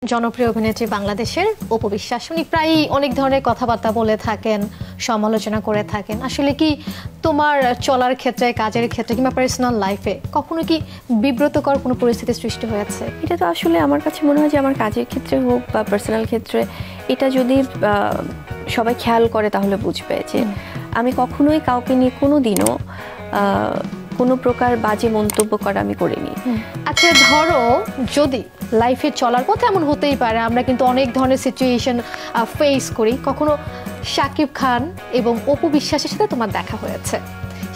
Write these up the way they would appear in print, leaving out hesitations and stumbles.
জনপ্রিয় অভিনেত্রী বাংলাদেশের অপু বিশ্বাস উনি প্রায়ই অনেক ধরনের কথাবার্তা বলে থাকেন, সমালোচনা করে থাকেন। আসলে কি তোমার চলার ক্ষেত্রে, কাজের ক্ষেত্রে কিংবা পার্সোনাল লাইফে কখনো কি বিব্রতকর কোনো পরিস্থিতির সৃষ্টি হয়েছে? এটা তো আসলে আমার কাছে মনে হয় যে আমার কাজের ক্ষেত্রে হোক বা পার্সোনাল ক্ষেত্রে এটা যদি সবাই খেয়াল করে তাহলে বুঝবে যে আমি কখনোই কাউকে নিয়ে কোনো দিনও কোনো প্রকার বাজে মন্তব্য করা আমি করিনি। আচ্ছা, ধরো যদি লাইফে চলার পথে এমন হতেই পারে, আমরা কিন্তু অনেক ধরনের সিচুয়েশন ফেস করি, কখনো শাকিব খান এবং অপু বিশ্বাসের সাথে তোমার দেখা হয়েছে,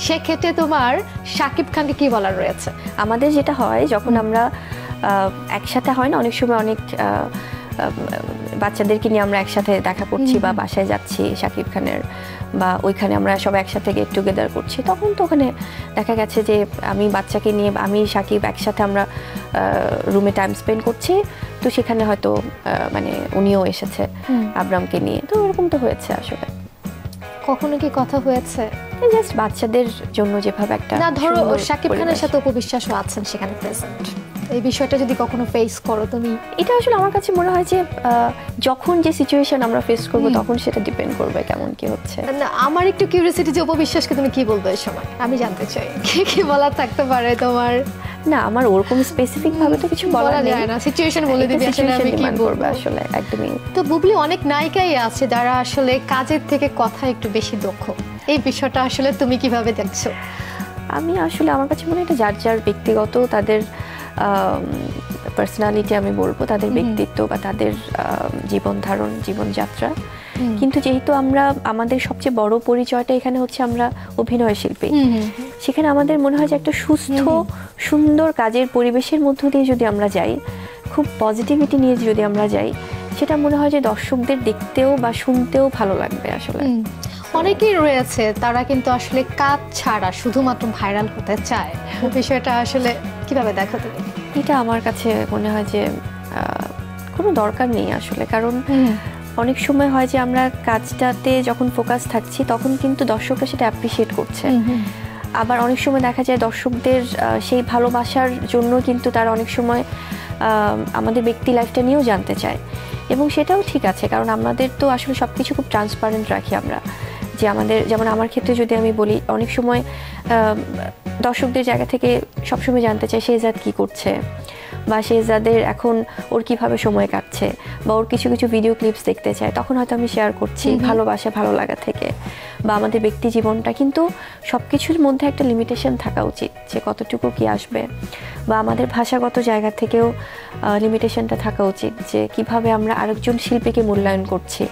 সেক্ষেত্রে তোমার শাকিব খানকে কি বলার রয়েছে? আমাদের যেটা হয় যখন আমরা একসাথে হয় না, অনেক সময় অনেক বাচ্চাদেরকে নিয়ে আমরা একসাথে দেখা করছি বা বাসায় যাচ্ছি শাকিব খানের, বা ওইখানে আমরা সবাই একসাথে গেট টুগেদার করছি, তখন তো ওখানে দেখা গেছে যে আমি বাচ্চাকে নিয়ে, আমি শাকিব একসাথে আমরা রুমে টাইম স্পেন্ড করছি, তো সেখানে হয়তো মানে উনিও এসেছে আবরামকে নিয়ে, তো এরকম তো হয়েছে। আসলে কখনো কি কথা হয়েছে জাস্ট বাচ্চাদের জন্য যেভাবে একটা, না ধরো শাকিব খানের সাথে অপু বিশ্বাসও আছেন সেখানে প্রেজেন্ট, এই বিষয়টা যদি কখনো ফেস করো তুমি? এটা আসলে আমার কাছে মনে হয় যে যখন যে সিচুয়েশন আমরা ফেস করব তখন সেটা ডিপেন্ড করবে কেমন কি হচ্ছে। না, আমার একটু কিউরিওসিটি যে অপু বিশ্বাসকে তুমি কি বলবে এই সময়, আমি জানতে চাই কি বলার থাকতে পারে তোমার? না, আমার ওরকম স্পেসিফিক ভাবে তো কিছু বলা যায় না, সিচুয়েশন বলে দিবি আসলে আমি কি বলবো আসলে একদমই। তো বুবলি, অনেক নায়িকাই আছে যারা আসলে কাজের থেকে কথা একটু বেশি দক্ষ, এই বিষয়টা আসলে তুমি কিভাবে দেখছো? আমি আসলে আমার কাছে মনে হয় এটা যার যার ব্যক্তিগত তাদের পার্সোনালিটি, আমি বলবো তাদের ব্যক্তিত্ব বা তাদের জীবন ধারণ, জীবনযাত্রা। কিন্তু যেহেতু আমরা, আমাদের সবচেয়ে বড় পরিচয়টা এখানে হচ্ছে আমরা অভিনয় শিল্পী, সেখানে আমাদের মনে হয় যে একটা সুস্থ সুন্দর কাজের পরিবেশের মধ্য দিয়ে যদি আমরা যাই, খুব পজিটিভিটি নিয়ে যদি আমরা যাই, সেটা মনে হয় যে দর্শকদের দেখতেও বা শুনতেও ভালো লাগবে। আসলে অনেকেই রয়েছে তারা কিন্তু আসলে কাজ ছাড়া শুধুমাত্র ভাইরাল হতে চায়, বিষয়টা আসলে কিভাবে দেখো তুমি? এটা আমার কাছে মনে হয় যে কোনো দরকার নেই আসলে, কারণ অনেক সময় হয় যে আমরা কাজটাতে যখন ফোকাস থাকছি তখন কিন্তু দর্শকরা সেটা অ্যাপ্রিসিয়েট করছে, আবার অনেক সময় দেখা যায় দর্শকদের সেই ভালোবাসার জন্য কিন্তু তারা অনেক সময় আমাদের ব্যক্তি লাইফটা নিয়েও জানতে চায়, এবং সেটাও ঠিক আছে, কারণ আমাদের তো আসলে সব কিছু খুব ট্রান্সপারেন্ট রাখি আমরা, যে আমাদের, যেমন আমার ক্ষেত্রে যদি আমি বলি, অনেক সময় দর্শকদের জায়গা থেকে সবসময় জানতে চাই শেহজাদ কী করছে, বা শেহজাদের এখন ওর কীভাবে সময় কাটছে, বা ওর কিছু কিছু ভিডিও ক্লিপস দেখতে চায়, তখন হয়তো আমি শেয়ার করছি ভালোবাসা, ভালো লাগা থেকে, বা আমাদের ব্যক্তি জীবনটা। কিন্তু সব কিছুর মধ্যে একটা লিমিটেশন থাকা উচিত, যে কতটুকু কি আসবে, বা আমাদের ভাষাগত জায়গা থেকেও লিমিটেশনটা থাকা উচিত, যে কিভাবে আমরা আরেকজন শিল্পীকে মূল্যায়ন করছি।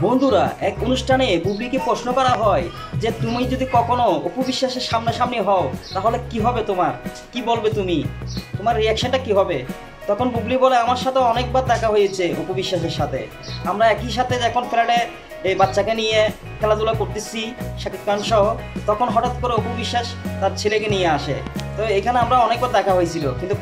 বন্ধুরা, এক অনুষ্ঠানে বুবলিকে প্রশ্ন করা হয় যে তুমি যদি কখনো অপু বিশ্বাসের সামনাসামনি হও তাহলে কি হবে, তোমার কি বলবে, তুমি তোমার রিয়াকশনটা কি হবে? তখন বুবলি বলে, আমার সাথে অনেকবার দেখা হয়েছে অপু বিশ্বাসের সাথে, আমরা একই সাথে যখন ফ্ল্যাটে এই বাচ্চাকে নিয়ে খেলাধুলা করতেছি শাকিব খান সহ, তখন হঠাৎ করে অপু বিশ্বাস তার ছেলেকে নিয়ে আসে, তো এখানে আমরা অনেকবার দেখা হয়েছিল, কিন্তু